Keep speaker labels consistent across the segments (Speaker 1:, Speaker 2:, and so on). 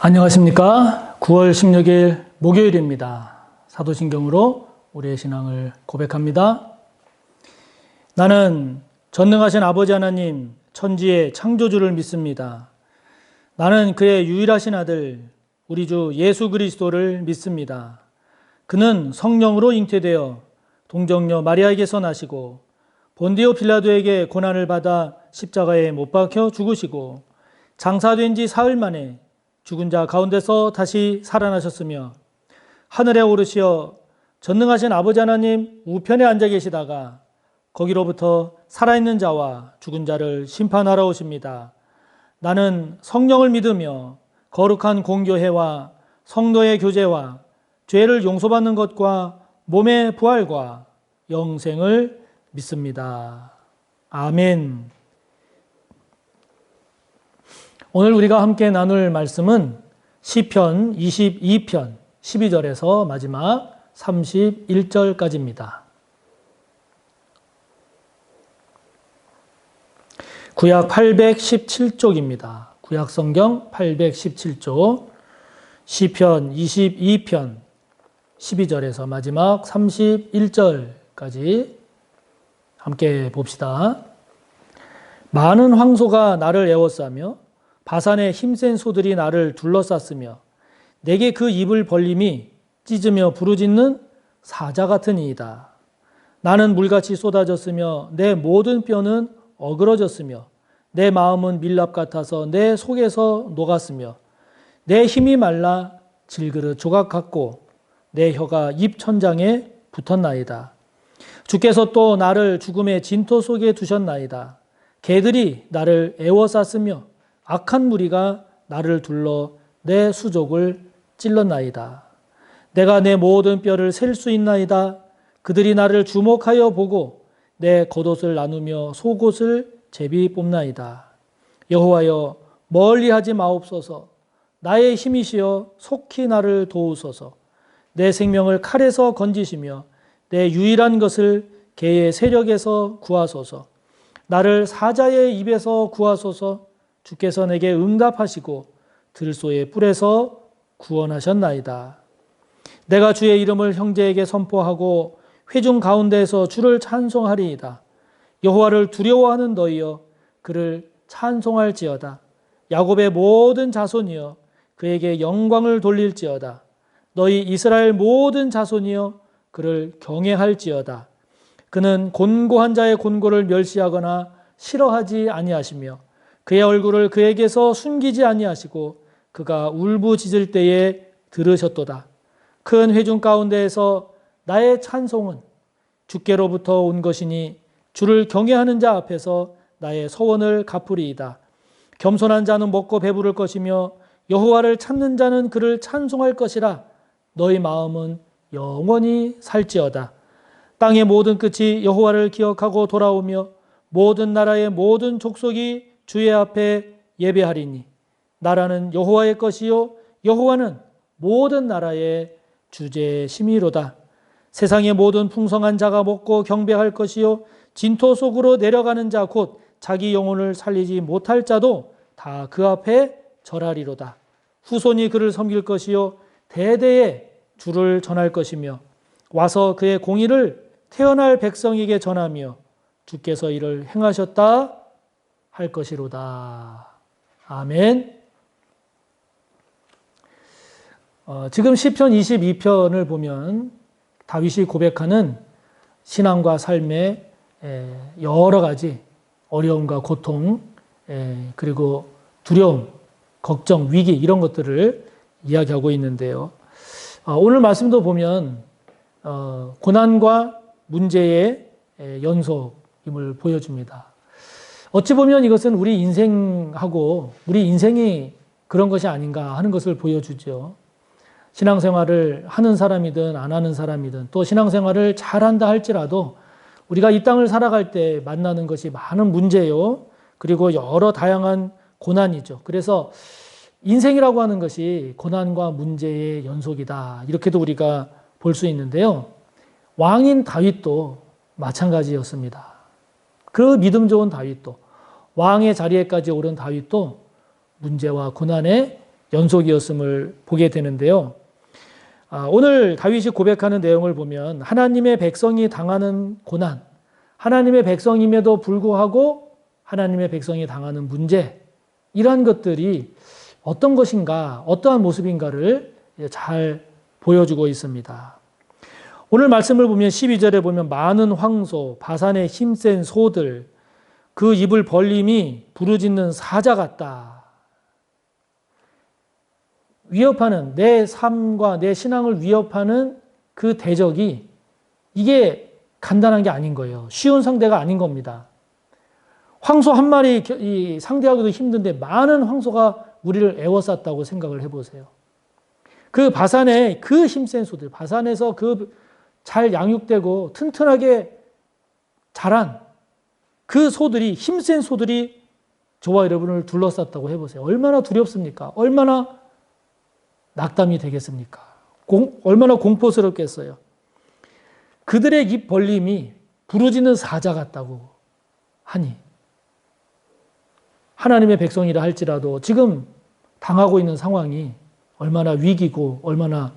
Speaker 1: 안녕하십니까. 9월 16일 목요일입니다. 사도신경으로 우리의 신앙을 고백합니다. 나는 전능하신 아버지 하나님 천지의 창조주를 믿습니다. 나는 그의 유일하신 아들 우리 주 예수 그리스도를 믿습니다. 그는 성령으로 잉태되어 동정녀 마리아에게서 나시고 본디오 빌라도에게 고난을 받아 십자가에 못 박혀 죽으시고 장사된 지 사흘 만에 죽은 자 가운데서 다시 살아나셨으며 하늘에 오르시어 전능하신 아버지 하나님 우편에 앉아 계시다가 거기로부터 살아있는 자와 죽은 자를 심판하러 오십니다. 나는 성령을 믿으며 거룩한 공교회와 성도의 교제와 죄를 용서받는 것과 몸의 부활과 영생을 믿습니다. 아멘. 오늘 우리가 함께 나눌 말씀은 시편 22편 12절에서 마지막 31절까지입니다. 구약 817쪽입니다. 구약 성경 817쪽 시편 22편 12절에서 마지막 31절까지 함께 봅시다. 많은 황소가 나를 에워싸며 바산의 힘센 소들이 나를 둘러쌌으며 내게 그 입을 벌림이 찢으며 부르짖는 사자 같으니이다. 나는 물같이 쏟아졌으며 내 모든 뼈는 어그러졌으며 내 마음은 밀랍 같아서 내 속에서 녹았으며 내 힘이 말라 질그릇 조각 같고 내 혀가 입 천장에 붙었나이다. 주께서 또 나를 죽음의 진토 속에 두셨나이다. 개들이 나를 에워쌌으며 악한 무리가 나를 둘러 내 수족을 찔렀나이다. 내가 내 모든 뼈를 셀 수 있나이다. 그들이 나를 주목하여 보고 내 겉옷을 나누며 속옷을 제비 뽑나이다. 여호와여 멀리하지 마옵소서. 나의 힘이시여 속히 나를 도우소서. 내 생명을 칼에서 건지시며 내 유일한 것을 개의 세력에서 구하소서. 나를 사자의 입에서 구하소서. 주께서 내게 응답하시고 들소의 뿔에서 구원하셨나이다. 내가 주의 이름을 형제에게 선포하고 회중 가운데에서 주를 찬송하리이다. 여호와를 두려워하는 너희여 그를 찬송할지어다. 야곱의 모든 자손이여 그에게 영광을 돌릴지어다. 너희 이스라엘 모든 자손이여 그를 경외할지어다. 그는 곤고한 자의 곤고를 멸시하거나 싫어하지 아니하시며 그의 얼굴을 그에게서 숨기지 아니하시고 그가 울부짖을 때에 들으셨도다. 큰 회중 가운데에서 나의 찬송은 주께로부터 온 것이니 주를 경외하는 자 앞에서 나의 서원을 갚으리이다. 겸손한 자는 먹고 배부를 것이며 여호와를 찾는 자는 그를 찬송할 것이라. 너희 마음은 영원히 살지어다. 땅의 모든 끝이 여호와를 기억하고 돌아오며 모든 나라의 모든 족속이 주의 앞에 예배하리니 나라는 여호와의 것이요 여호와는 모든 나라의 주제심이로다. 세상의 모든 풍성한 자가 먹고 경배할 것이요 진토 속으로 내려가는 자 곧 자기 영혼을 살리지 못할 자도 다 그 앞에 절하리로다. 후손이 그를 섬길 것이요 대대에 주를 전할 것이며 와서 그의 공의를 태어날 백성에게 전하며 주께서 이를 행하셨다 할 것이로다. 아멘. 지금 시편 22편을 보면 다윗이 고백하는 신앙과 삶의 여러 가지 어려움과 고통 그리고 두려움, 걱정, 위기 이런 것들을 이야기하고 있는데요. 오늘 말씀도 보면 고난과 문제의 연속임을 보여줍니다. 어찌 보면 이것은 우리 인생하고 우리 인생이 그런 것이 아닌가 하는 것을 보여주죠. 신앙생활을 하는 사람이든 안 하는 사람이든 또 신앙생활을 잘한다 할지라도 우리가 이 땅을 살아갈 때 만나는 것이 많은 문제요. 그리고 여러 다양한 고난이죠. 그래서 인생이라고 하는 것이 고난과 문제의 연속이다. 이렇게도 우리가 볼 수 있는데요. 왕인 다윗도 마찬가지였습니다. 그 믿음 좋은 다윗도 왕의 자리에까지 오른 다윗도 문제와 고난에 연속이었음을 보게 되는데요. 오늘 다윗이 고백하는 내용을 보면 하나님의 백성이 당하는 고난, 하나님의 백성임에도 불구하고 하나님의 백성이 당하는 문제, 이러한 것들이 어떤 것인가, 어떠한 모습인가를 잘 보여주고 있습니다. 오늘 말씀을 보면 12절에 보면 많은 황소, 바산의 힘센 소들, 그 입을 벌림이 부르짖는 사자 같다. 위협하는, 내 삶과 내 신앙을 위협하는 그 대적이 이게 간단한 게 아닌 거예요. 쉬운 상대가 아닌 겁니다. 황소 한 마리 상대하기도 힘든데 많은 황소가 우리를 에워쌌다고 생각을 해보세요. 그 바산의 그 힘센 소들, 바산에서 그 잘 양육되고 튼튼하게 자란 그 소들이, 힘센 소들이 저와 여러분을 둘러쌌다고 해보세요. 얼마나 두렵습니까? 얼마나 낙담이 되겠습니까? 얼마나 공포스럽겠어요. 그들의 입 벌림이 부르짖는 사자 같다고 하니 하나님의 백성이라 할지라도 지금 당하고 있는 상황이 얼마나 위기고 얼마나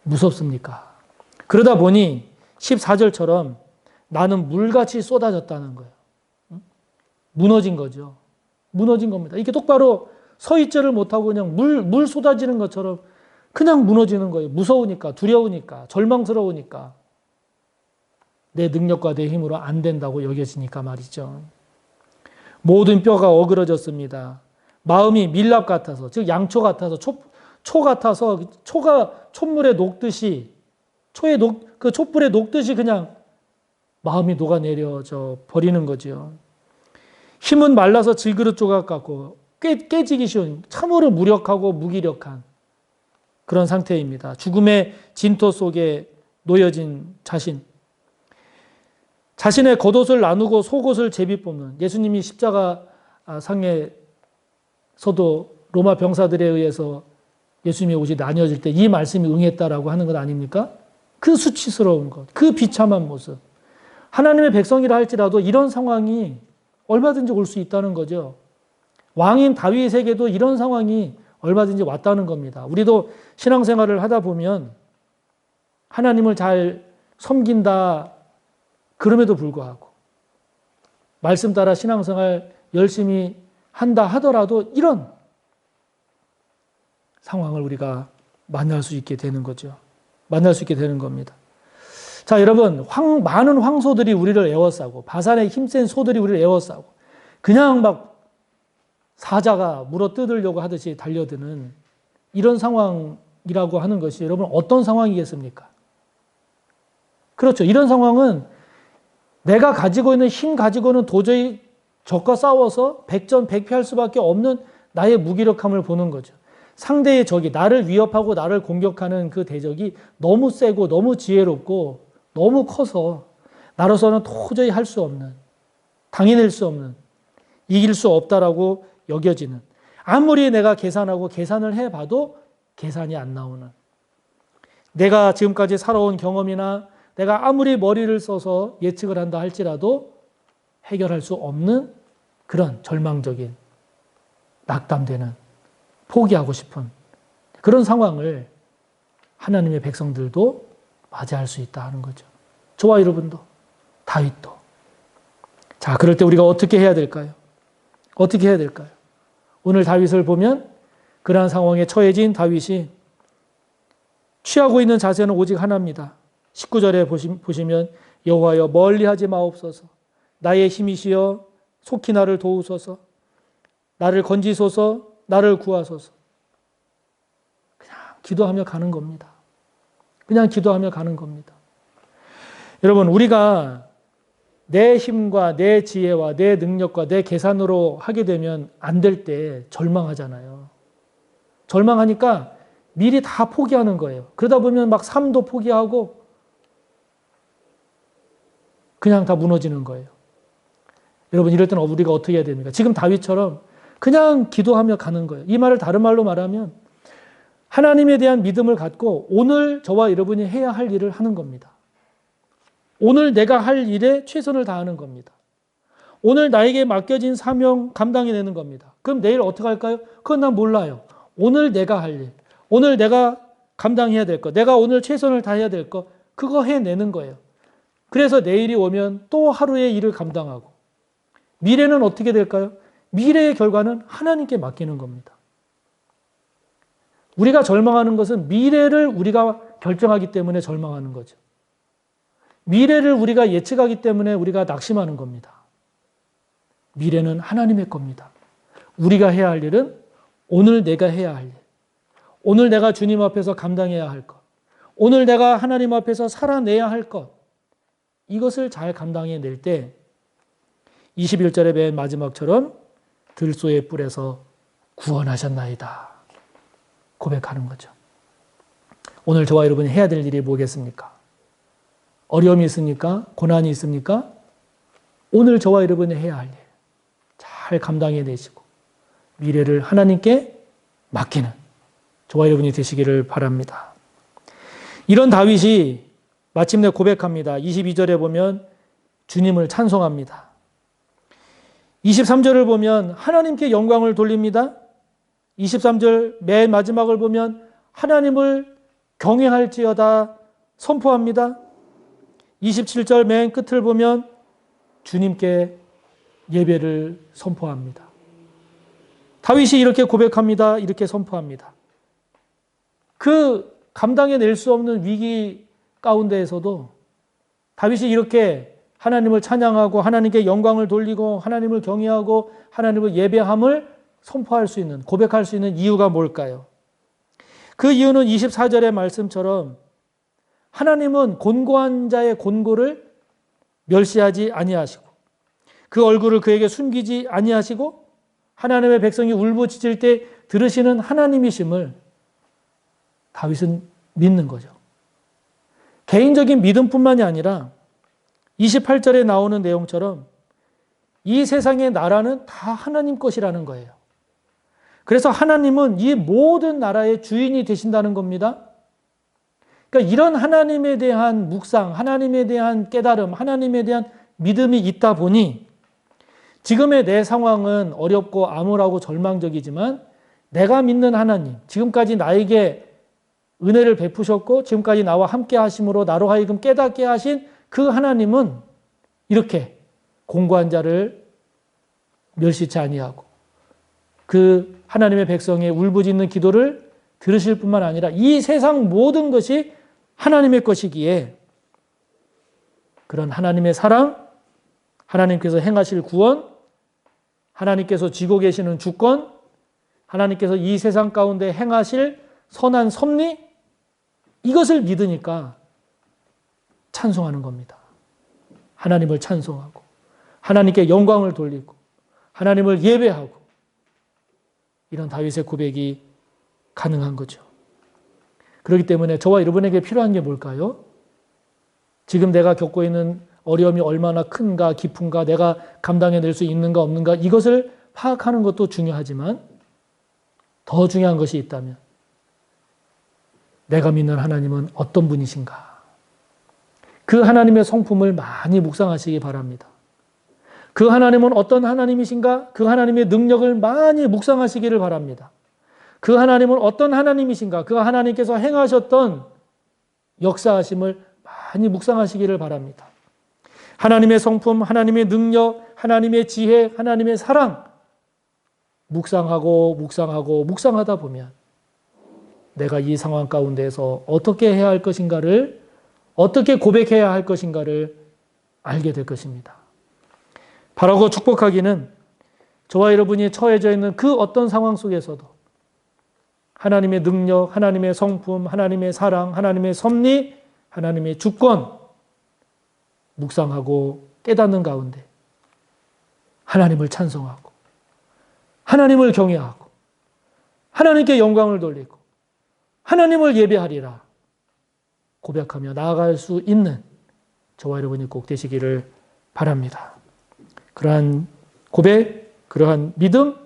Speaker 1: 무섭습니까? 그러다 보니 14절처럼 나는 물같이 쏟아졌다는 거예요. 무너진 거죠. 무너진 겁니다. 이렇게 똑바로 서 있지를 못하고 그냥 물 쏟아지는 것처럼 그냥 무너지는 거예요. 무서우니까, 두려우니까, 절망스러우니까. 내 능력과 내 힘으로 안 된다고 여겨지니까 말이죠. 모든 뼈가 어그러졌습니다. 마음이 밀랍 같아서, 즉 양초 같아서, 초 같아서, 초가 촛물에 녹듯이, 그 촛불에 녹듯이 그냥 마음이 녹아내려져 버리는 거죠. 힘은 말라서 질그릇 조각 같고 깨지기 쉬운, 참으로 무력하고 무기력한 그런 상태입니다. 죽음의 진토 속에 놓여진 자신의 겉옷을 나누고 속옷을 제비 뽑는, 예수님이 십자가 상에서도 로마 병사들에 의해서 예수님의 옷이 나뉘어질 때 이 말씀이 응했다라고 하는 것 아닙니까? 그 수치스러운 것, 그 비참한 모습. 하나님의 백성이라 할지라도 이런 상황이 얼마든지 올 수 있다는 거죠. 왕인 다윗에게도 이런 상황이 얼마든지 왔다는 겁니다. 우리도 신앙생활을 하다 보면 하나님을 잘 섬긴다 그럼에도 불구하고 말씀 따라 신앙생활 열심히 한다 하더라도 이런 상황을 우리가 만날 수 있게 되는 거죠. 만날 수 있게 되는 겁니다. 자, 여러분, 많은 황소들이 우리를 에워싸고 바산의 힘센 소들이 우리를 에워싸고 그냥 막 사자가 물어 뜯으려고 하듯이 달려드는 이런 상황이라고 하는 것이 여러분 어떤 상황이겠습니까? 그렇죠. 이런 상황은 내가 가지고 있는 힘 가지고는 도저히 적과 싸워서 백전백패할 수밖에 없는 나의 무기력함을 보는 거죠. 상대의 적이 나를 위협하고 나를 공격하는 그 대적이 너무 세고 너무 지혜롭고 너무 커서 나로서는 도저히 할 수 없는, 당해낼 수 없는, 이길 수 없다라고 여겨지는, 아무리 내가 계산을 해봐도 계산이 안 나오는, 내가 지금까지 살아온 경험이나 내가 아무리 머리를 써서 예측을 한다 할지라도 해결할 수 없는 그런 절망적인, 낙담되는, 포기하고 싶은 그런 상황을 하나님의 백성들도 맞이할 수 있다 하는 거죠. 저와 여러분도, 다윗도. 자, 그럴 때 우리가 어떻게 해야 될까요? 어떻게 해야 될까요? 오늘 다윗을 보면 그러한 상황에 처해진 다윗이 취하고 있는 자세는 오직 하나입니다. 19절에 보시면 여호와여 멀리하지 마옵소서. 나의 힘이시여 속히 나를 도우소서. 나를 건지소서. 나를 구하소서. 그냥 기도하며 가는 겁니다. 그냥 기도하며 가는 겁니다. 여러분, 우리가 내 힘과 내 지혜와 내 능력과 내 계산으로 하게 되면 안 될 때 절망하잖아요. 절망하니까 미리 다 포기하는 거예요. 그러다 보면 막 삶도 포기하고 그냥 다 무너지는 거예요. 여러분, 이럴 때는 우리가 어떻게 해야 됩니까? 지금 다윗처럼 그냥 기도하며 가는 거예요. 이 말을 다른 말로 말하면 하나님에 대한 믿음을 갖고 오늘 저와 여러분이 해야 할 일을 하는 겁니다. 오늘 내가 할 일에 최선을 다하는 겁니다. 오늘 나에게 맡겨진 사명 감당해내는 겁니다. 그럼 내일 어떻게 할까요? 그건 난 몰라요. 오늘 내가 할 일, 오늘 내가 감당해야 될 것, 내가 오늘 최선을 다해야 될 것, 그거 해내는 거예요. 그래서 내일이 오면 또 하루의 일을 감당하고, 미래는 어떻게 될까요? 미래의 결과는 하나님께 맡기는 겁니다. 우리가 절망하는 것은 미래를 우리가 결정하기 때문에 절망하는 거죠. 미래를 우리가 예측하기 때문에 우리가 낙심하는 겁니다. 미래는 하나님의 겁니다. 우리가 해야 할 일은 오늘 내가 해야 할 일, 오늘 내가 주님 앞에서 감당해야 할 것, 오늘 내가 하나님 앞에서 살아내야 할 것, 이것을 잘 감당해낼 때 21절의 맨 마지막처럼 들소의 뿔에서 구원하셨나이다 고백하는 거죠. 오늘 저와 여러분이 해야 될 일이 뭐겠습니까? 어려움이 있습니까? 고난이 있습니까? 오늘 저와 여러분이 해야 할 일 잘 감당해내시고 미래를 하나님께 맡기는 저와 여러분이 되시기를 바랍니다. 이런 다윗이 마침내 고백합니다. 22절에 보면 주님을 찬송합니다. 23절을 보면 하나님께 영광을 돌립니다. 23절 맨 마지막을 보면 하나님을 경외할지어다 선포합니다. 27절 맨 끝을 보면 주님께 예배를 선포합니다. 다윗이 이렇게 고백합니다. 이렇게 선포합니다. 그 감당해낼 수 없는 위기 가운데에서도 다윗이 이렇게 하나님을 찬양하고 하나님께 영광을 돌리고 하나님을 경외하고 하나님을 예배함을 선포할 수 있는, 고백할 수 있는 이유가 뭘까요? 그 이유는 24절의 말씀처럼 하나님은 곤고한 자의 곤고를 멸시하지 아니하시고 그 얼굴을 그에게 숨기지 아니하시고 하나님의 백성이 울부짖을 때 들으시는 하나님이심을 다윗은 믿는 거죠. 개인적인 믿음뿐만이 아니라 28절에 나오는 내용처럼 이 세상의 나라는 다 하나님 것이라는 거예요. 그래서 하나님은 이 모든 나라의 주인이 되신다는 겁니다. 그러니까 이런 하나님에 대한 묵상, 하나님에 대한 깨달음, 하나님에 대한 믿음이 있다 보니 지금의 내 상황은 어렵고 암울하고 절망적이지만 내가 믿는 하나님, 지금까지 나에게 은혜를 베푸셨고 지금까지 나와 함께 하심으로 나로 하여금 깨닫게 하신 그 하나님은 이렇게 공고한 자를 멸시치 아니하고 그 하나님의 백성의 울부짖는 기도를 들으실 뿐만 아니라 이 세상 모든 것이 하나님의 것이기에 그런 하나님의 사랑, 하나님께서 행하실 구원, 하나님께서 쥐고 계시는 주권, 하나님께서 이 세상 가운데 행하실 선한 섭리, 이것을 믿으니까 찬송하는 겁니다. 하나님을 찬송하고 하나님께 영광을 돌리고 하나님을 예배하고 이런 다윗의 고백이 가능한 거죠. 그렇기 때문에 저와 여러분에게 필요한 게 뭘까요? 지금 내가 겪고 있는 어려움이 얼마나 큰가 깊은가 내가 감당해낼 수 있는가 없는가 이것을 파악하는 것도 중요하지만 더 중요한 것이 있다면 내가 믿는 하나님은 어떤 분이신가? 그 하나님의 성품을 많이 묵상하시기 바랍니다. 그 하나님은 어떤 하나님이신가? 그 하나님의 능력을 많이 묵상하시기를 바랍니다. 그 하나님은 어떤 하나님이신가? 그 하나님께서 행하셨던 역사하심을 많이 묵상하시기를 바랍니다. 하나님의 성품, 하나님의 능력, 하나님의 지혜, 하나님의 사랑 묵상하다 보면 내가 이 상황 가운데에서 어떻게 해야 할 것인가를, 어떻게 고백해야 할 것인가를 알게 될 것입니다. 바라고 축복하기는 저와 여러분이 처해져 있는 그 어떤 상황 속에서도 하나님의 능력, 하나님의 성품, 하나님의 사랑, 하나님의 섭리, 하나님의 주권 묵상하고 깨닫는 가운데 하나님을 찬송하고 하나님을 경외하고 하나님께 영광을 돌리고 하나님을 예배하리라 고백하며 나아갈 수 있는 저와 여러분이 꼭 되시기를 바랍니다. 그러한 고백, 그러한 믿음,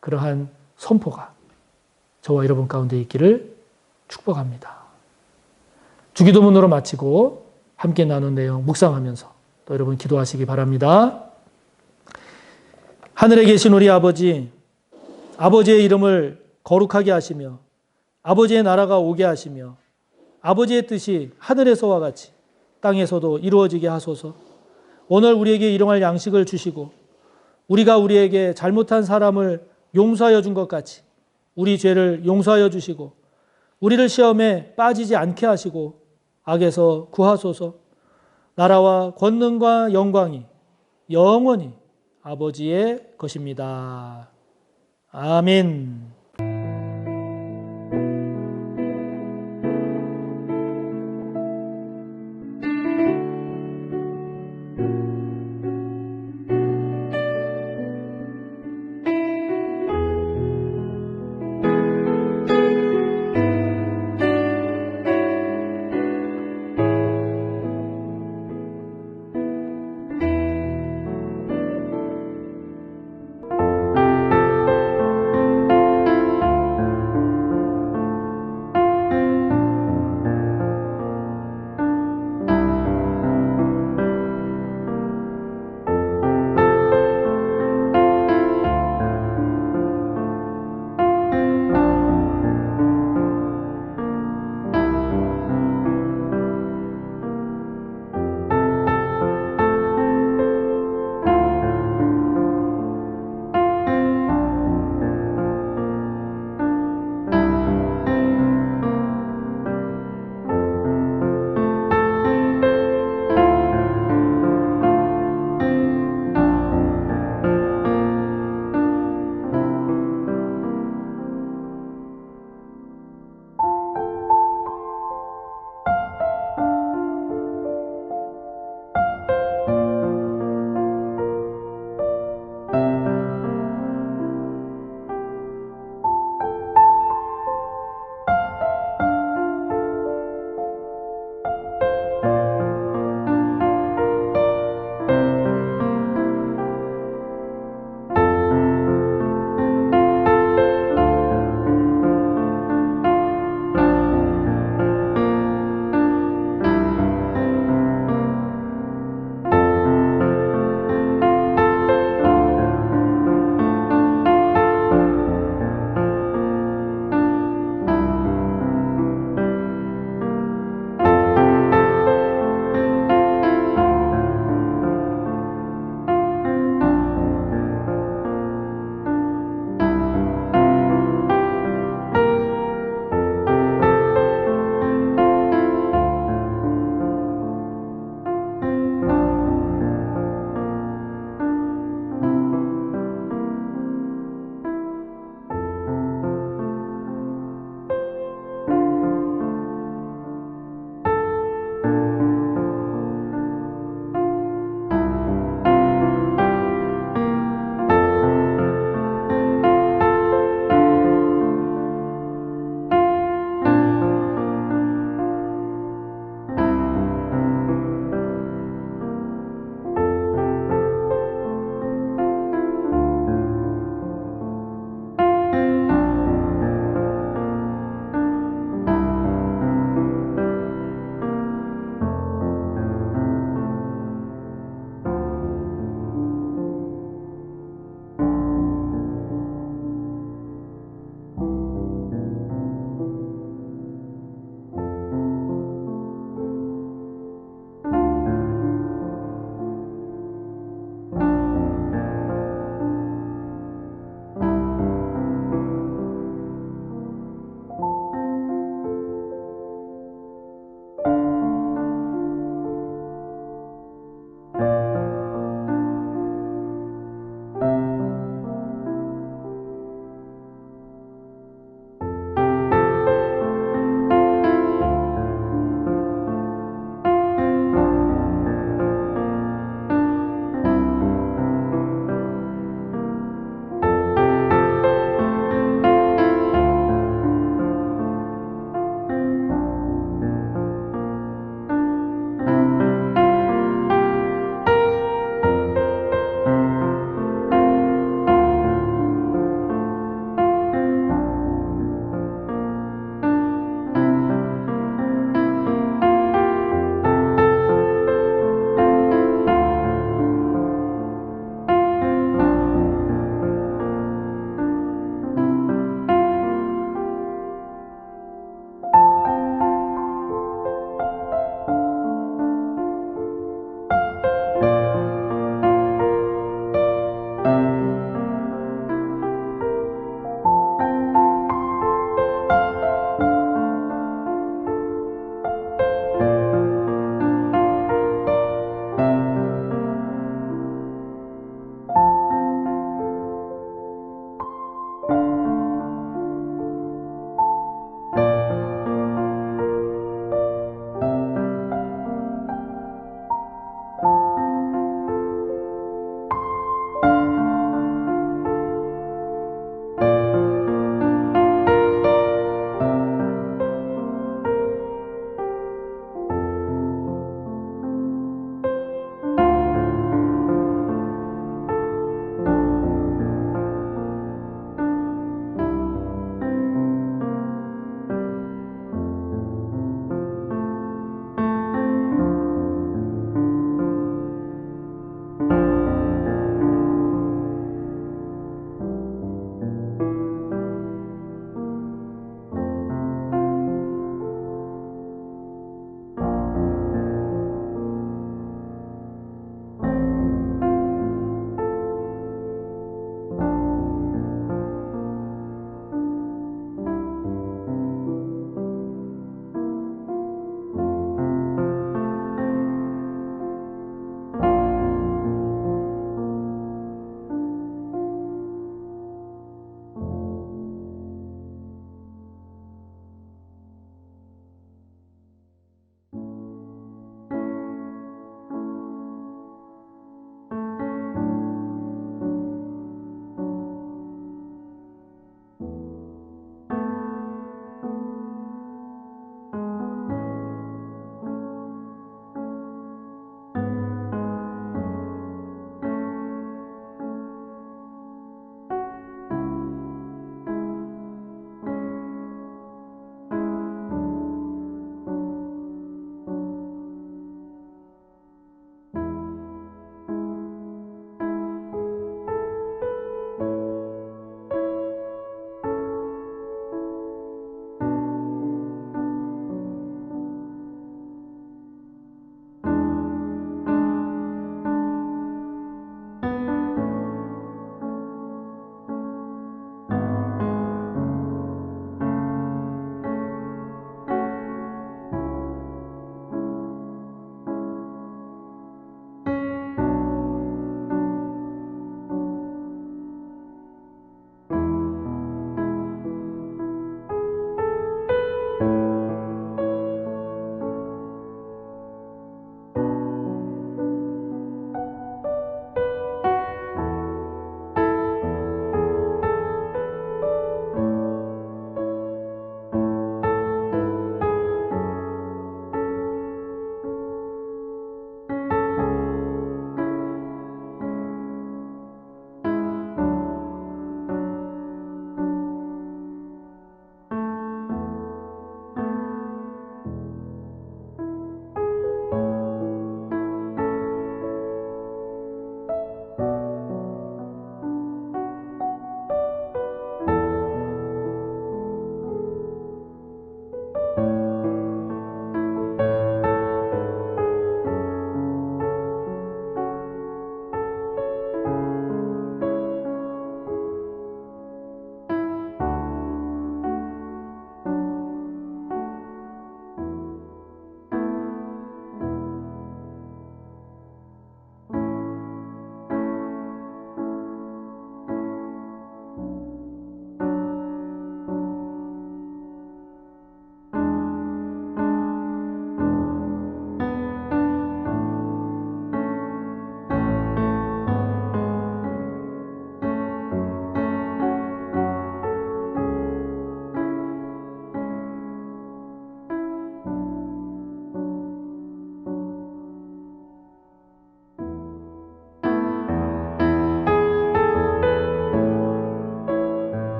Speaker 1: 그러한 선포가 저와 여러분 가운데 있기를 축복합니다. 주기도문으로 마치고 함께 나눈 내용 묵상하면서 또 여러분 기도하시기 바랍니다. 하늘에 계신 우리 아버지, 아버지의 이름을 거룩하게 하시며 아버지의 나라가 오게 하시며 아버지의 뜻이 하늘에서와 같이 땅에서도 이루어지게 하소서. 오늘 우리에게 일용할 양식을 주시고 우리가 우리에게 잘못한 사람을 용서하여 준 것 같이 우리 죄를 용서하여 주시고 우리를 시험에 빠지지 않게 하시고 악에서 구하소서. 나라와 권능과 영광이 영원히 아버지의 것입니다. 아멘.